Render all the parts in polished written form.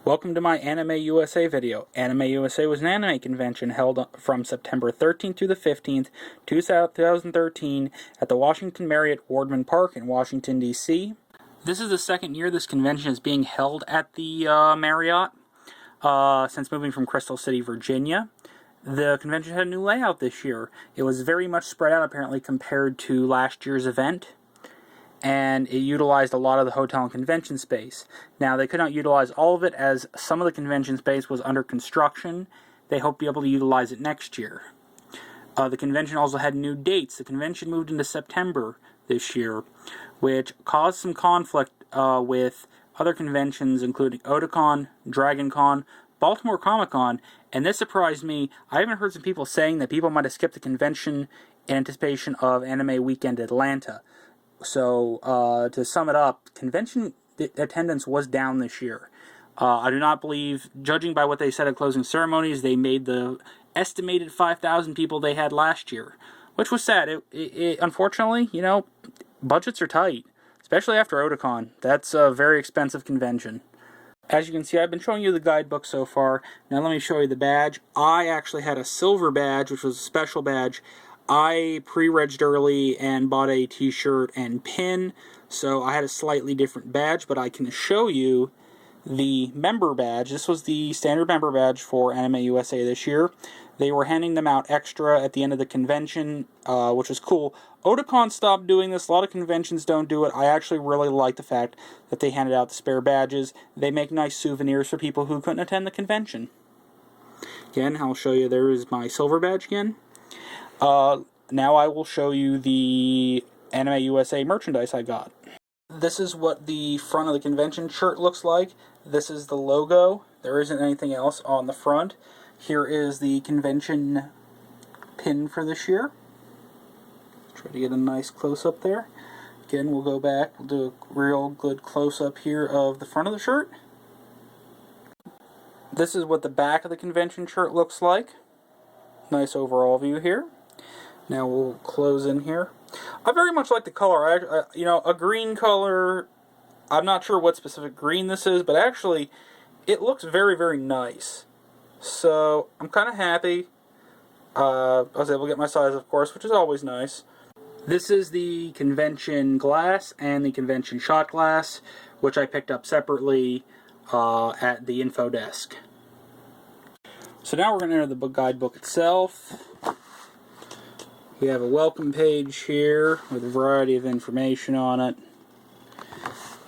Welcome to my Anime USA video. Anime USA was an anime convention held from September 13th to the 15th, 2013 at the Washington Marriott Wardman Park in Washington, D.C. This is the second year this convention is being held at the Marriott since moving from Crystal City, Virginia. The convention had a new layout this year. It was very much spread out apparently compared to last year's event, and it utilized a lot of the hotel and convention space. Now, they could not utilize all of it as some of the convention space was under construction. They hope to be able to utilize it next year. The convention also had new dates. The convention moved into September this year, which caused some conflict with other conventions, including Otakon, DragonCon, Baltimore Comic Con, and this surprised me. I even heard some people saying that people might have skipped the convention in anticipation of Anime Weekend Atlanta. So, to sum it up, convention attendance was down this year. I do not believe, judging by what they said at closing ceremonies, they made the estimated 5,000 people they had last year, which was sad. Unfortunately, budgets are tight, especially after Otakon. That's a very expensive convention. As you can see, I've been showing you the guidebook so far. Now let me show you the badge. I actually had a silver badge, which was a special badge. I pre-regged early and bought a t-shirt and pin, so I had a slightly different badge, but I can show you the member badge. This was the standard member badge for Anime USA this year. They were handing them out extra at the end of the convention, which was cool. Otakon stopped doing this. A lot of conventions don't do it. I actually really like the fact that they handed out the spare badges. They make nice souvenirs for people who couldn't attend the convention. Again, I'll show you, there is my silver badge again. Now I will show you the Anime USA merchandise I got. This is what the front of the convention shirt looks like. This is the logo. There isn't anything else on the front. Here is the convention pin for this year. Try to get a nice close-up there. Again, we'll go back. We'll do a real good close-up here of the front of the shirt. This is what the back of the convention shirt looks like. Nice overall view here. Now we'll close in here. I very much like the color. A green color. I'm not sure what specific green this is, but actually, it looks very, very nice. So I'm kind of happy. I was able to get my size, of course, which is always nice. This is the convention glass and the convention shot glass, which I picked up separately at the info desk. So now we're going to enter the book guidebook itself. We have a welcome page here with a variety of information on it.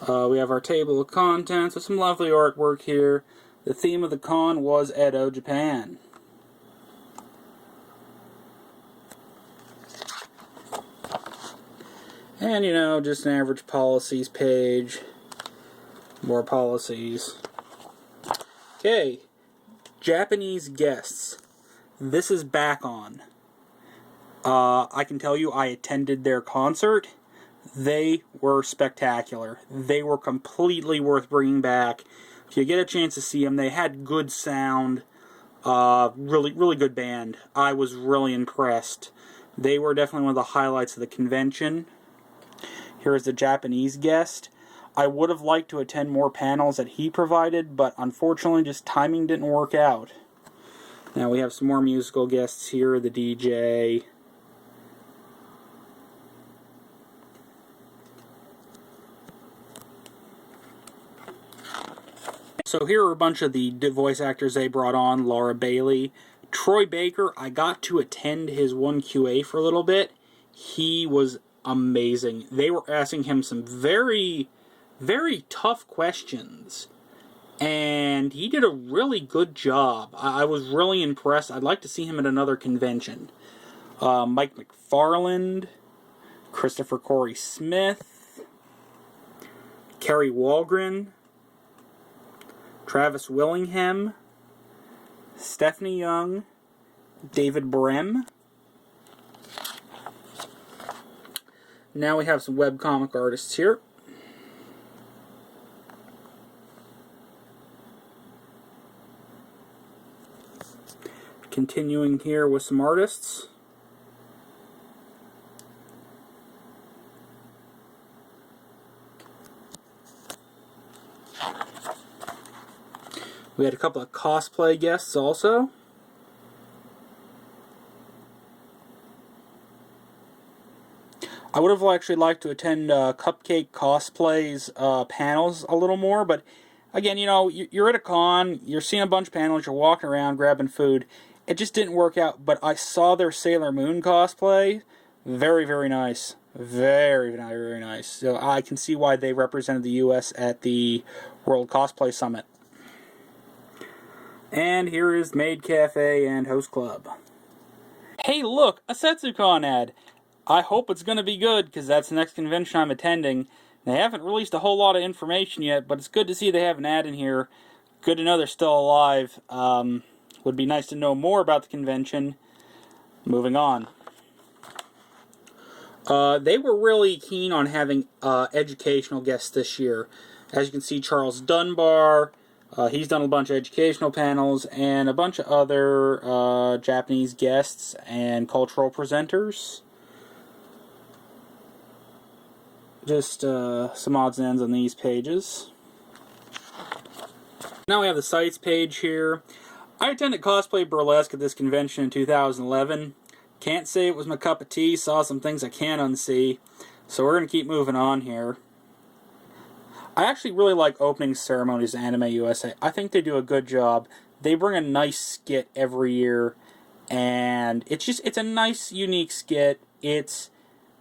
We have our table of contents with some lovely artwork here. The theme of the con was Edo, Japan. And, just an average policies page. More policies. Okay. Japanese guests. This is back on. I can tell you I attended their concert. They were spectacular. They were completely worth bringing back. If you get a chance to see them, they had good sound. Really, really good band. I was really impressed. They were definitely one of the highlights of the convention. Here is the Japanese guest. I would have liked to attend more panels that he provided, but unfortunately just timing didn't work out. Now we have some more musical guests here, the DJ. So here are a bunch of the voice actors they brought on. Laura Bailey. Troy Baker, I got to attend his 1QA for a little bit. He was amazing. They were asking him some very, very tough questions. And he did a really good job. I was really impressed. I'd like to see him at another convention. Mike McFarland. Christopher Corey Smith. Kerry Walgren. Travis Willingham, Stephanie Young, David Brem. Now we have some webcomic artists here. Continuing here with some artists. We had a couple of cosplay guests also. I would have actually liked to attend Cupcake Cosplay's panels a little more, but again, you know, you're at a con, you're seeing a bunch of panels, you're walking around grabbing food. It just didn't work out, but I saw their Sailor Moon cosplay. Very, very nice. Very, very nice. So I can see why they represented the U.S. at the World Cosplay Summit. And here is Maid Cafe and Host Club. Hey, look, a Setsucon ad. I hope it's going to be good, because that's the next convention I'm attending. They haven't released a whole lot of information yet, but it's good to see they have an ad in here. Good to know they're still alive. Would be nice to know more about the convention. Moving on. They were really keen on having educational guests this year. As you can see, Charles Dunbar, he's done a bunch of educational panels, and a bunch of other Japanese guests and cultural presenters. Just some odds and ends on these pages. Now we have the sites page here. I attended Cosplay Burlesque at this convention in 2011. Can't say it was my cup of tea, saw some things I can't unsee. So we're going to keep moving on here. I actually really like opening ceremonies at Anime USA. I think they do a good job. They bring a nice skit every year, and it's a nice, unique skit. It's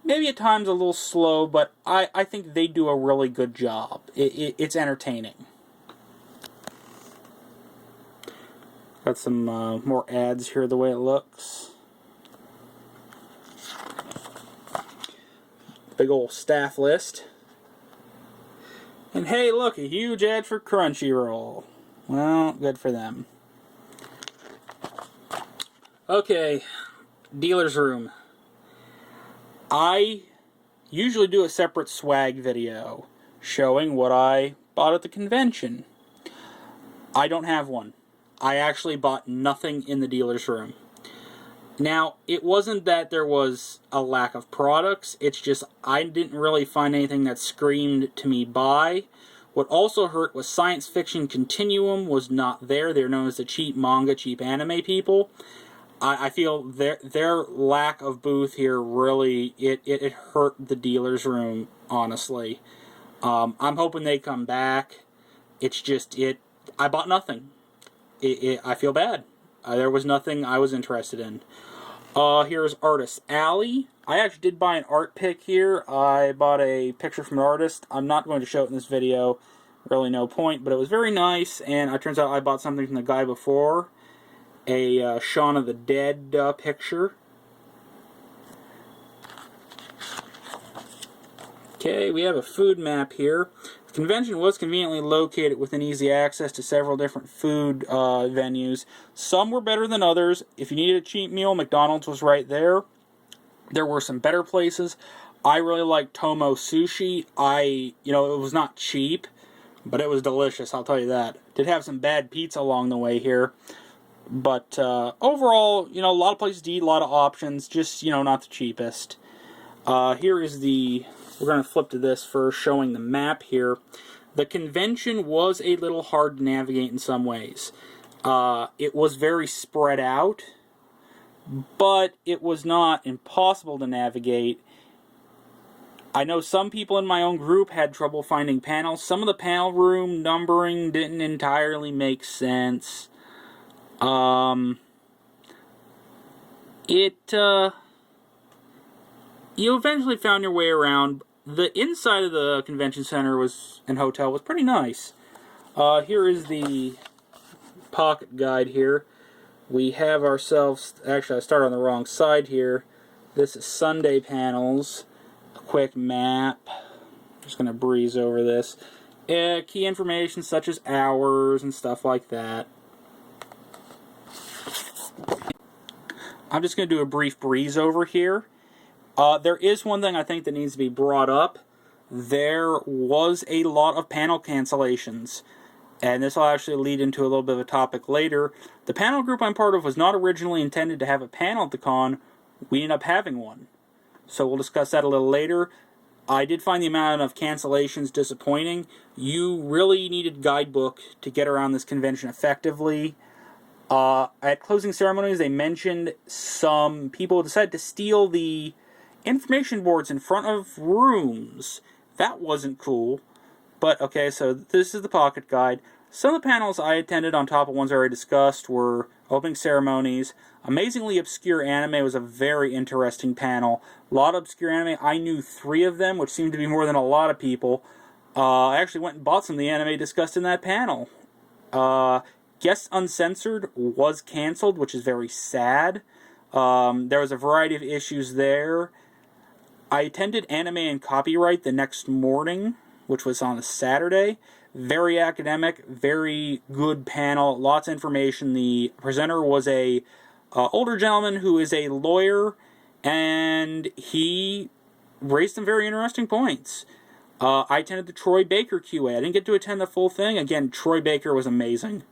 maybe at times a little slow, but I think they do a really good job. It's entertaining. Got some more ads here the way it looks. Big old staff list. And hey, look, a huge ad for Crunchyroll. Well, good for them. Okay, dealer's room. I usually do a separate swag video showing what I bought at the convention. I don't have one. I actually bought nothing in the dealer's room. Now, it wasn't that there was a lack of products, it's just I didn't really find anything that screamed to me buy. What also hurt was Science Fiction Continuum was not there. They're known as the cheap manga, cheap anime people. I feel their lack of booth here really, it hurt the dealer's room, honestly. I'm hoping they come back. It's just, I bought nothing. I feel bad. There was nothing I was interested in. Here's Artist Alley. I actually did buy an art pick here. I bought a picture from an artist. I'm not going to show it in this video. Really no point, but it was very nice, and it turns out I bought something from the guy before. A Shaun of the Dead picture. Okay, we have a food map here. The convention was conveniently located within easy access to several different food venues. Some were better than others. If you needed a cheap meal, McDonald's was right there. There were some better places. I really liked Tomo Sushi. It was not cheap, but it was delicious, I'll tell you that. Did have some bad pizza along the way here. But overall, a lot of places to eat, a lot of options, just, not the cheapest. Here is we're going to flip to this for showing the map here. The convention was a little hard to navigate in some ways. It was very spread out, but it was not impossible to navigate. I know some people in my own group had trouble finding panels. Some of the panel room numbering didn't entirely make sense. You eventually found your way around. The inside of the convention center and hotel was pretty nice. Here is the pocket guide here. We have ourselves, actually I started on the wrong side here. This is Sunday panels. A quick map. Just going to breeze over this. Key information such as hours and stuff like that. I'm just going to do a brief breeze over here. There is one thing I think that needs to be brought up. There was a lot of panel cancellations, and this will actually lead into a little bit of a topic later. The panel group I'm part of was not originally intended to have a panel at the con. We ended up having one. So we'll discuss that a little later. I did find the amount of cancellations disappointing. You really needed guidebook to get around this convention effectively. At closing ceremonies, they mentioned some people decided to steal the information boards in front of rooms. That wasn't cool. But, okay, so this is the pocket guide. Some of the panels I attended, on top of ones I already discussed, were opening ceremonies. Amazingly Obscure Anime was a very interesting panel. A lot of obscure anime. I knew 3 of them, which seemed to be more than a lot of people. I actually went and bought some of the anime discussed in that panel. Guest Uncensored was canceled, which is very sad. There was a variety of issues there. I attended Anime and Copyright the next morning, which was on a Saturday. Very academic, very good panel, lots of information. The presenter was a older gentleman who is a lawyer, and he raised some very interesting points. I attended the Troy Baker QA. I didn't get to attend the full thing. Again, Troy Baker was amazing.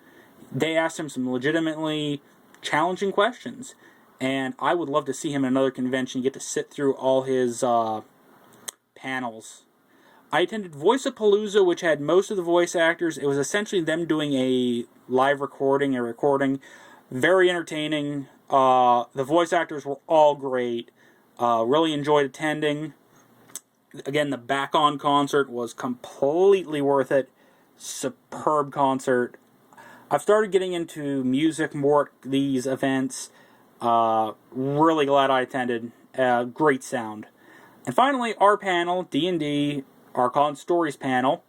They asked him some legitimately challenging questions, and I would love to see him at another convention, get to sit through all his panels. I attended Voice-A-Palooza, which had most of the voice actors. It was essentially them doing a live recording, Very entertaining. The voice actors were all great. Really enjoyed attending. Again, the Back On concert was completely worth it. Superb concert. I've started getting into music more at these events. Really glad I attended. Great sound. And finally, our panel, D&D, Archon Stories panel,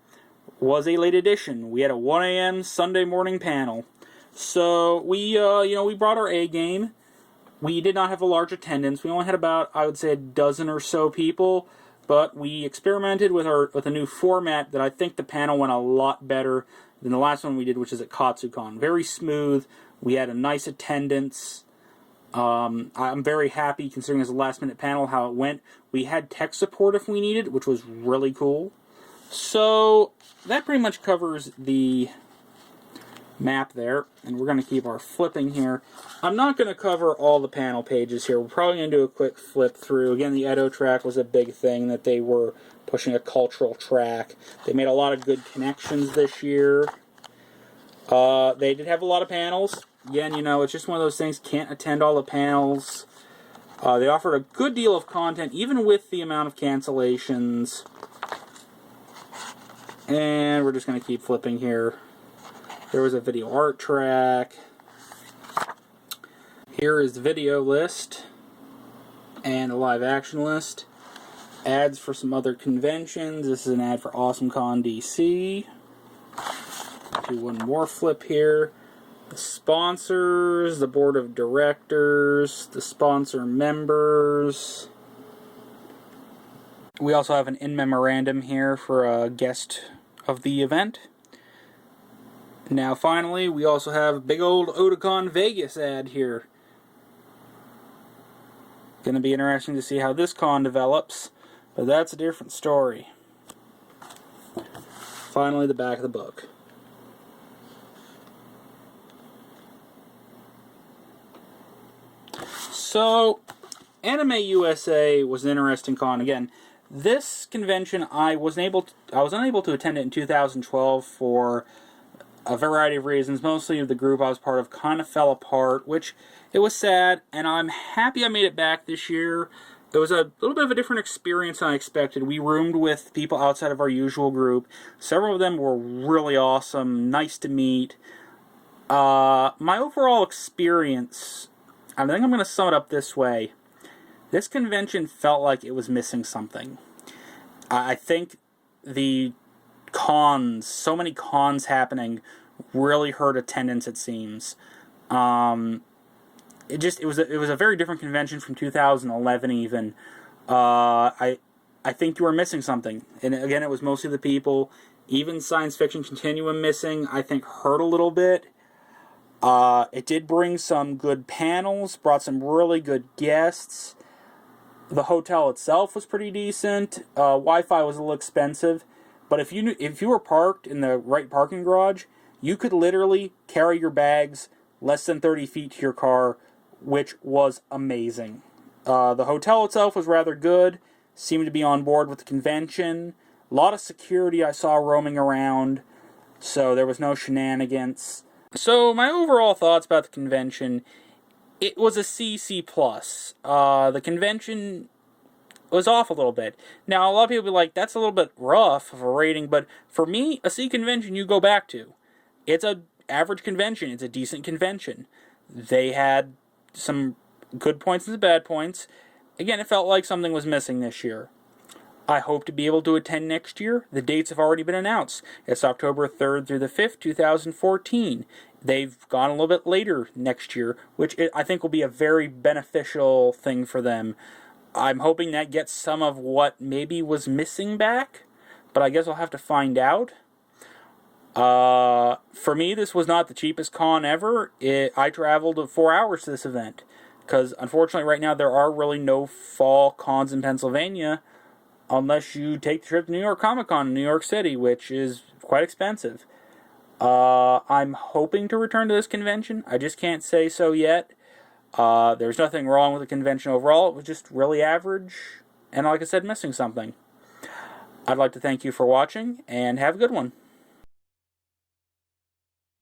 was a late edition. We had a 1 a.m. Sunday morning panel. So we brought our A game. We did not have a large attendance. We only had about, I would say, a dozen or so people. But we experimented with a new format that I think the panel went a lot better than the last one we did, which is at KatsuCon. Very smooth. We had a nice attendance. I'm very happy, considering it's a last-minute panel, how it went. We had tech support if we needed, which was really cool. So that pretty much covers the map there, and we're going to keep our flipping here. I'm not going to cover all the panel pages here. We're probably going to do a quick flip through. Again, the Edo track was a big thing, that they were pushing a cultural track. They made a lot of good connections this year. They did have a lot of panels. Again, it's just one of those things, can't attend all the panels. They offered a good deal of content, even with the amount of cancellations. And we're just going to keep flipping here. There was a video art track. Here is the video list and a live action list. Ads for some other conventions. This is an ad for AwesomeCon DC. Do one more flip here. The sponsors, the board of directors, the sponsor members. We also have an in memorandum here for a guest of the event. Now finally, we also have a big old Otakon Vegas ad here. Gonna be interesting to see how this con develops, but that's a different story. Finally, the back of the book. So, Anime USA was an interesting con. Again, this convention I was unable to attend it in 2012 for a variety of reasons. Mostly the group I was part of kind of fell apart, which it was sad, and I'm happy I made it back this year. It was a little bit of a different experience than I expected. We roomed with people outside of our usual group. Several of them were really awesome, nice to meet. My overall experience, I think I'm going to sum it up this way. This convention felt like it was missing something. I think the cons, so many cons happening, really hurt attendance, it seems. It was a very different convention from 2011 even. I think you were missing something. And again, it was mostly the people. Even Science Fiction Continuum missing, I think, hurt a little bit. It did bring some good panels, brought some really good guests. The hotel itself was pretty decent. Wi-Fi was a little expensive, but if you were parked in the right parking garage, you could literally carry your bags less than 30 feet to your car, which was amazing. The hotel itself was rather good. seemed to be on board with the convention. A lot of security I saw roaming around, so there was no shenanigans. So my overall thoughts about the convention, it was a C++. The convention was off a little bit. Now, a lot of people be like, that's a little bit rough of a rating, but for me, a C convention you go back to. It's a average convention. It's a decent convention. They had some good points and some bad points. Again, it felt like something was missing this year. I hope to be able to attend next year. The dates have already been announced. It's October 3rd through the 5th, 2014. They've gone a little bit later next year, which I think will be a very beneficial thing for them. I'm hoping that gets some of what maybe was missing back, but I guess I'll have to find out. For me, this was not the cheapest con ever. I traveled 4 hours to this event, because unfortunately right now there are really no fall cons in Pennsylvania, unless you take the trip to New York Comic Con in New York City, which is quite expensive. I'm hoping to return to this convention. I just can't say so yet. There's nothing wrong with the convention overall. It was just really average, and like I said, missing something. I'd like to thank you for watching, and have a good one.